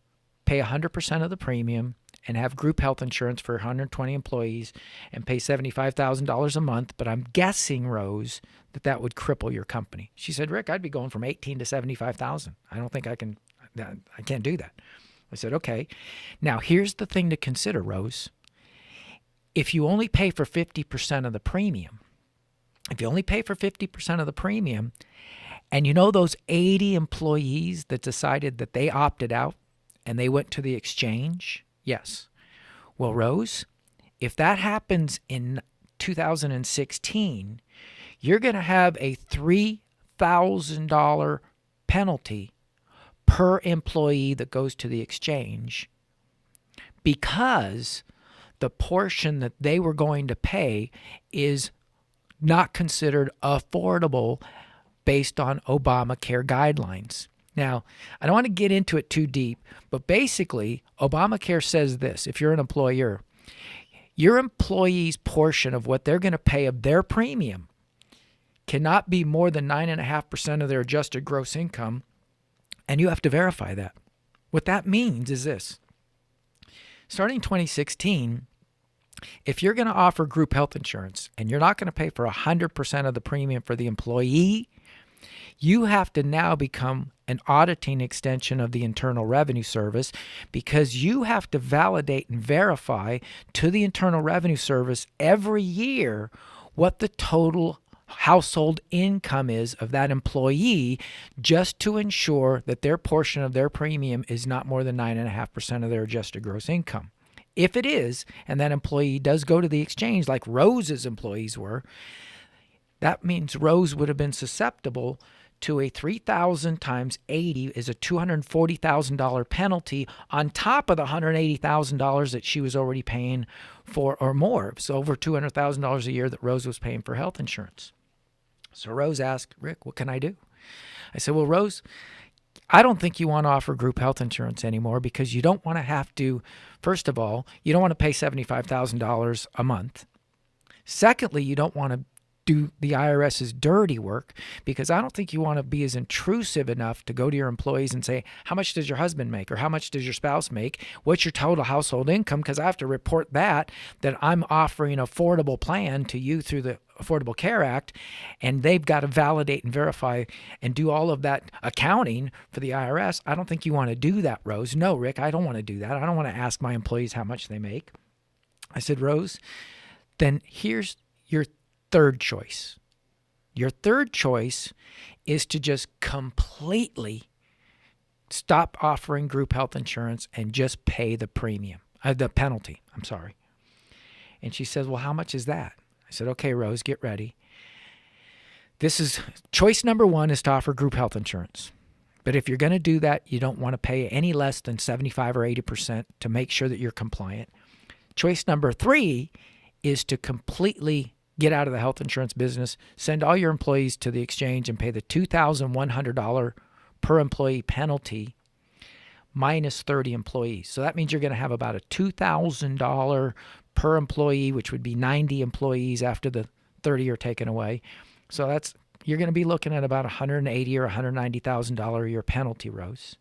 pay 100% of the premium and have group health insurance for 120 employees and pay $75,000 a month. But I'm guessing, Rose, that would cripple your company. She said, Rick, I'd be going from 18 to 75,000. I don't think I can't do that. I said, okay. Now, here's the thing to consider, Rose. If you only pay for 50% of the premium, and you know those 80 employees that decided that they opted out and they went to the exchange? Yes. Well, Rose, if that happens in 2016, you're going to have a $3,000 penalty per employee that goes to the exchange because the portion that they were going to pay is not considered affordable based on Obamacare guidelines. Now, I don't want to get into it too deep, but basically, Obamacare says this. If you're an employer, your employee's portion of what they're going to pay of their premium cannot be more than 9.5% of their adjusted gross income, and you have to verify that. What that means is this. Starting 2016, if you're going to offer group health insurance and you're not going to pay for 100% of the premium for the employee, you have to now become an auditing extension of the Internal Revenue Service because you have to validate and verify to the Internal Revenue Service every year what the total household income is of that employee just to ensure that their portion of their premium is not more than 9.5% of their adjusted gross income. If it is, and that employee does go to the exchange like Rose's employees were, that means Rose would have been susceptible to a 3,000 times 80 is a $240,000 penalty on top of the $180,000 that she was already paying for or more. So over $200,000 a year that Rose was paying for health insurance. So Rose asked, Rick, what can I do? I said, well, Rose, I don't think you want to offer group health insurance anymore because you don't want to have to, first of all, you don't want to pay $75,000 a month. Secondly, you don't want to do the IRS's dirty work because I don't think you want to be as intrusive enough to go to your employees and say, how much does your husband make or how much does your spouse make? What's your total household income? Because I have to report that I'm offering an affordable plan to you through the Affordable Care Act, and they've got to validate and verify and do all of that accounting for the IRS. I don't think you want to do that, Rose. No, Rick, I don't want to do that. I don't want to ask my employees how much they make. I said, Rose, then here's your third choice. Your third choice is to just completely stop offering group health insurance and just pay the premium, the penalty. I'm sorry. And she says, well, how much is that? I said, okay, Rose, get ready. This is choice number 1 is to offer group health insurance. But if you're going to do that, you don't want to pay any less than 75 or 80% to make sure that you're compliant. Choice number 3 is to completely get out of the health insurance business, send all your employees to the exchange and pay the $2,100 per employee penalty minus 30 employees. So that means you're going to have about a $2,000 per employee, which would be 90 employees after the 30 are taken away. So you're going to be looking at about $180,000 or $190,000 a year penalty, Rose.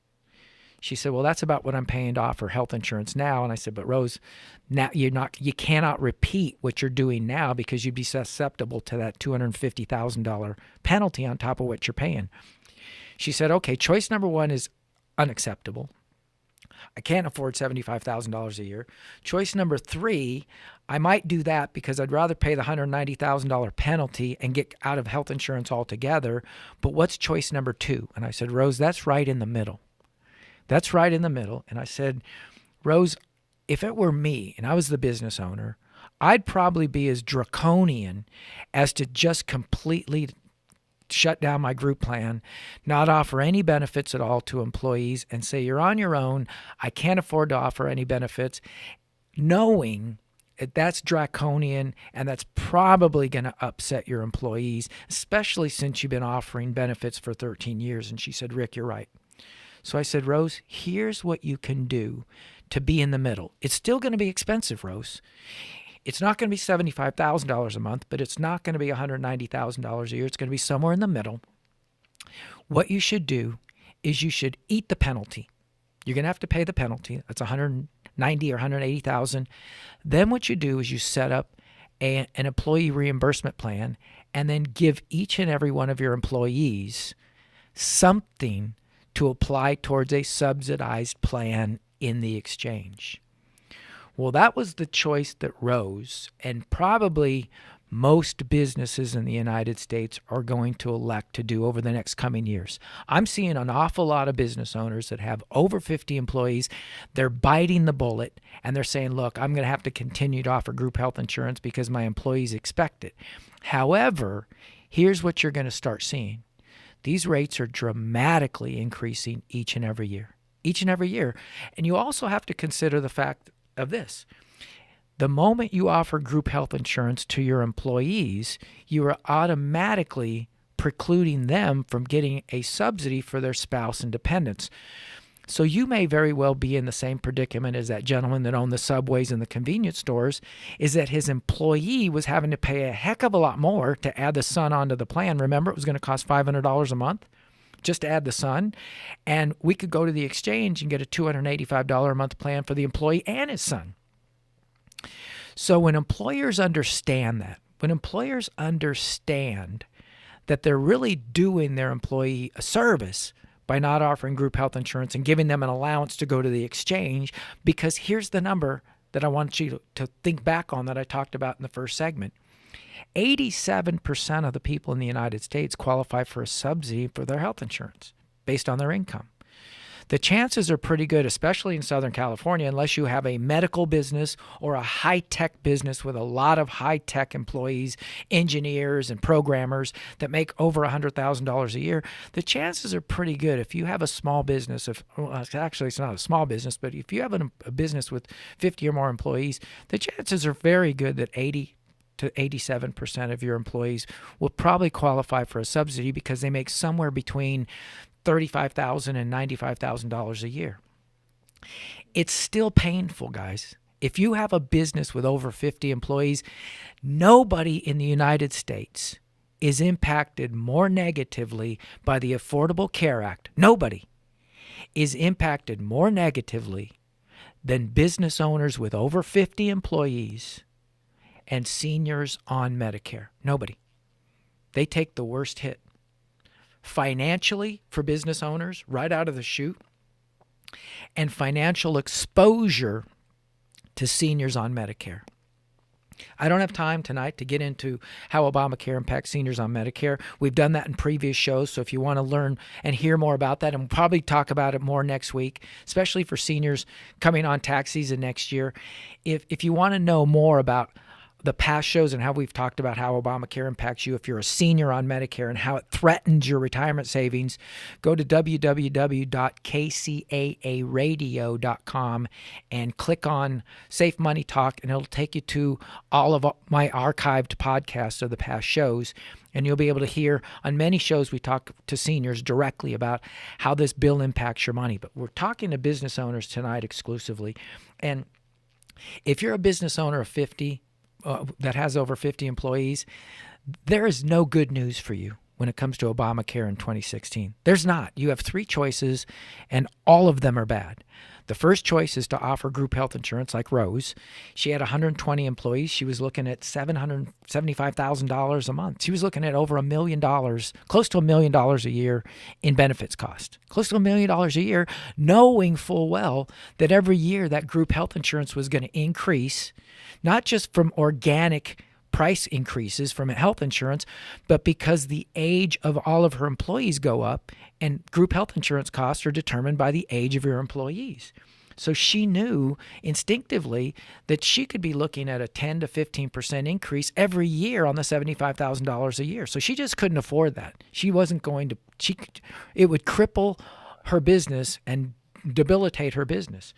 She said, well, that's about what I'm paying to offer health insurance now. And I said, but Rose, now you cannot repeat what you're doing now because you'd be susceptible to that $250,000 penalty on top of what you're paying. She said, okay, choice number one is unacceptable. I can't afford $75,000 a year. Choice number three, I might do that because I'd rather pay the $190,000 penalty and get out of health insurance altogether. But what's choice number two? And I said, Rose, that's right in the middle. That's right in the middle. And I said, Rose, if it were me and I was the business owner, I'd probably be as draconian as to just completely shut down my group plan, not offer any benefits at all to employees, and say, you're on your own. I can't afford to offer any benefits, knowing that that's draconian and that's probably going to upset your employees, especially since you've been offering benefits for 13 years. And she said, Rick, you're right. So I said, Rose, here's what you can do to be in the middle. It's still going to be expensive, Rose. It's not going to be $75,000 a month, but it's not going to be $190,000 a year. It's going to be somewhere in the middle. What you should do is you should eat the penalty. You're going to have to pay the penalty. That's $190,000 or $180,000. Then what you do is you set up an employee reimbursement plan and then give each and every one of your employees something to apply towards a subsidized plan in the exchange. Well, that was the choice that Rose and probably most businesses in the United States are going to elect to do over the next coming years. I'm seeing an awful lot of business owners that have over 50 employees. They're biting the bullet and they're saying, look, I'm going to have to continue to offer group health insurance because my employees expect it. However, here's what you're going to start seeing. These rates are dramatically increasing each and every year. Each and every year. And you also have to consider the fact of this. The moment you offer group health insurance to your employees, you are automatically precluding them from getting a subsidy for their spouse and dependents. So you may very well be in the same predicament as that gentleman that owned the Subways and the convenience stores, is that his employee was having to pay a heck of a lot more to add the son onto the plan. Remember, it was going to cost $500 a month just to add the son. And we could go to the exchange and get a $285 a month plan for the employee and his son. So when employers understand that, that they're really doing their employee a service by not offering group health insurance and giving them an allowance to go to the exchange, because here's the number that I want you to think back on that I talked about in the first segment. 87% of the people in the United States qualify for a subsidy for their health insurance based on their income. The chances are pretty good, especially in Southern California, unless you have a medical business or a high-tech business with a lot of high-tech employees, engineers and programmers that make over $100,000 a year. The chances are pretty good if you have a small business. Actually, it's not a small business, but if you have a business with 50 or more employees, the chances are very good that 80 to 87% of your employees will probably qualify for a subsidy because they make somewhere between $35,000 and $95,000 a year. It's still painful, guys. If you have a business with over 50 employees, nobody in the United States is impacted more negatively by the Affordable Care Act. Nobody is impacted more negatively than business owners with over 50 employees and seniors on Medicare. Nobody. They take the worst hit. Financially, for business owners, right out of the chute, and financial exposure to seniors on Medicare. I don't have time tonight to get into how Obamacare impacts seniors on Medicare. We've done that in previous shows, so if you want to learn and hear more about that, and we'll probably talk about it more next week, especially for seniors coming on tax season next year. If you want to know more about the past shows and how we've talked about how Obamacare impacts you if you're a senior on Medicare and how it threatens your retirement savings, go to www.kcaaradio.com and click on Safe Money Talk, and it'll take you to all of my archived podcasts of the past shows. And you'll be able to hear on many shows we talk to seniors directly about how this bill impacts your money. But we're talking to business owners tonight exclusively. And if you're a business owner of 50, that has over 50 employees, there is no good news for you. when it comes to Obamacare in 2016. There's not. You have 3 choices, and all of them are bad. The first choice is to offer group health insurance like Rose. She had 120 employees. She was looking at $775,000 a month. She was looking at over $1 million, close to $1 million a year in benefits cost. Close to $1 million a year, knowing full well that every year that group health insurance was going to increase, not just from organic price increases from health insurance, but because the age of all of her employees go up, and group health insurance costs are determined by the age of your employees. So she knew instinctively that she could be looking at a 10 to 15% increase every year on the $75,000 a year. So she just couldn't afford that. She wasn't going to, it would cripple her business and debilitate her business.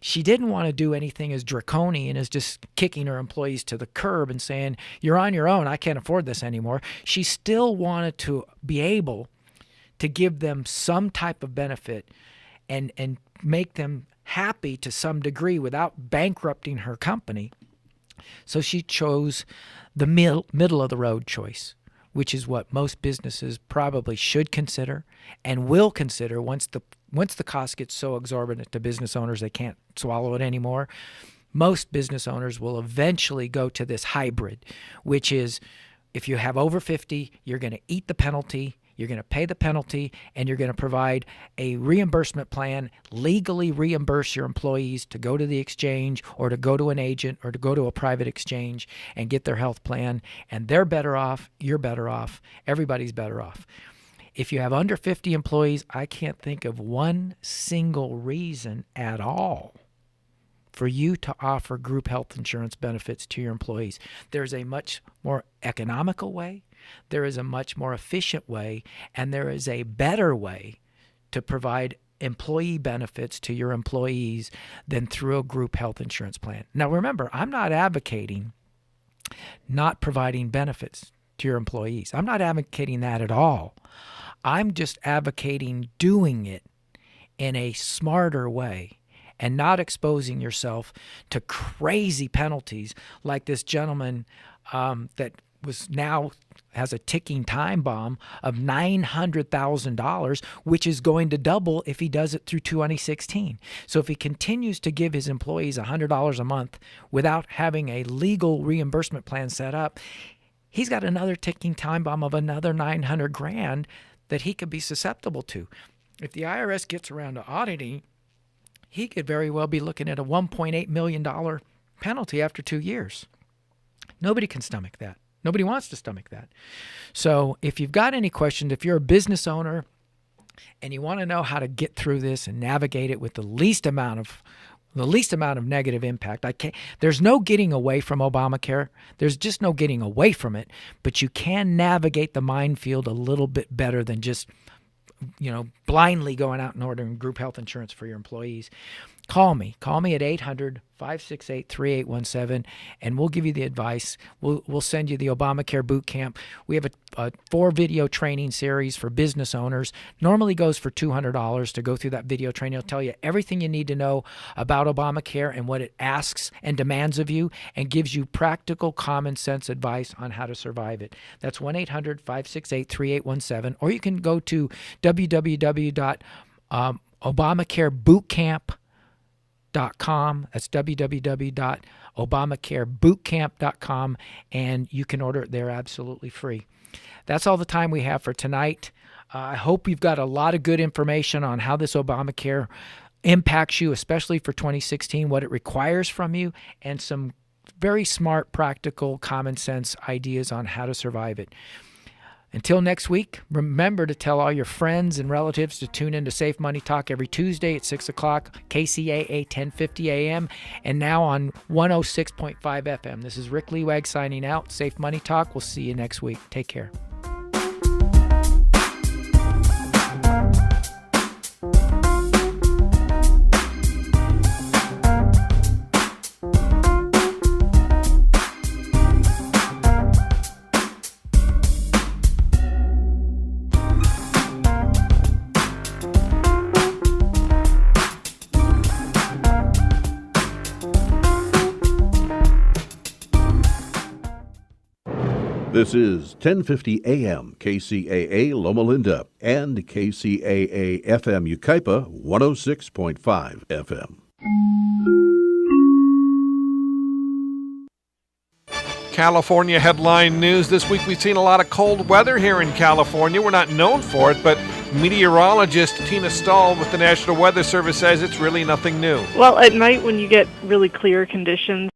She didn't want to do anything as draconian as just kicking her employees to the curb and saying, you're on your own, I can't afford this anymore. She still wanted to be able to give them some type of benefit and make them happy to some degree without bankrupting her company. So she chose the middle of the road choice, which is what most businesses probably should consider and will consider once the cost gets so exorbitant to business owners they can't swallow it anymore. Most business owners will eventually go to this hybrid, which is if you have over 50, you're going to eat the penalty, you're going to pay the penalty, and you're going to provide a reimbursement plan, legally reimburse your employees to go to the exchange or to go to an agent or to go to a private exchange and get their health plan. And they're better off, you're better off, everybody's better off. If you have under 50 employees, I can't think of one single reason at all for you to offer group health insurance benefits to your employees. There's a much more economical way, there is a much more efficient way, and there is a better way to provide employee benefits to your employees than through a group health insurance plan. Now remember, I'm not advocating not providing benefits to your employees. I'm not advocating that at all. I'm just advocating doing it in a smarter way and not exposing yourself to crazy penalties like this gentleman that was now has a ticking time bomb of $900,000, which is going to double if he does it through 2016. So if he continues to give his employees $100 a month without having a legal reimbursement plan set up, he's got another ticking time bomb of another $900,000 that he could be susceptible to. If the IRS gets around to auditing, he could very well be looking at a $1.8 million penalty after 2 years. Nobody can stomach that. Nobody wants to stomach that. So if you've got any questions, if you're a business owner and you want to know how to get through this and navigate it with the least amount of negative impact, there's no getting away from Obamacare. There's just no getting away from it, but you can navigate the minefield a little bit better than just, blindly going out and ordering group health insurance for your employees. Call me at 800-568-3817, and we'll give you the advice. We'll send you the Obamacare boot camp. We have a 4-video training series for business owners. Normally goes for $200 to go through that video training. It'll tell you everything you need to know about Obamacare and what it asks and demands of you, and gives you practical, common sense advice on how to survive it. That's 1-800-568-3817, or you can go to www.obamacarebootcamp.com. That's www.obamacarebootcamp.com, and you can order it there absolutely free. That's all the time we have for tonight. I hope you've got a lot of good information on how this Obamacare impacts you, especially for 2016, what it requires from you, and some very smart, practical, common sense ideas on how to survive it. Until next week, remember to tell all your friends and relatives to tune in to Safe Money Talk every Tuesday at 6 o'clock, Kcaa 1050 AM, and now on 106.5 FM. This is Rick Lewag signing out. Safe Money Talk. We'll see you next week. Take care. This is 1050 AM KCAA Loma Linda and KCAA FM Yucaipa 106.5 FM. California headline news. This week we've seen a lot of cold weather here in California. We're not known for it, but meteorologist Tina Stahl with the National Weather Service says it's really nothing new. Well, at night when you get really clear conditions,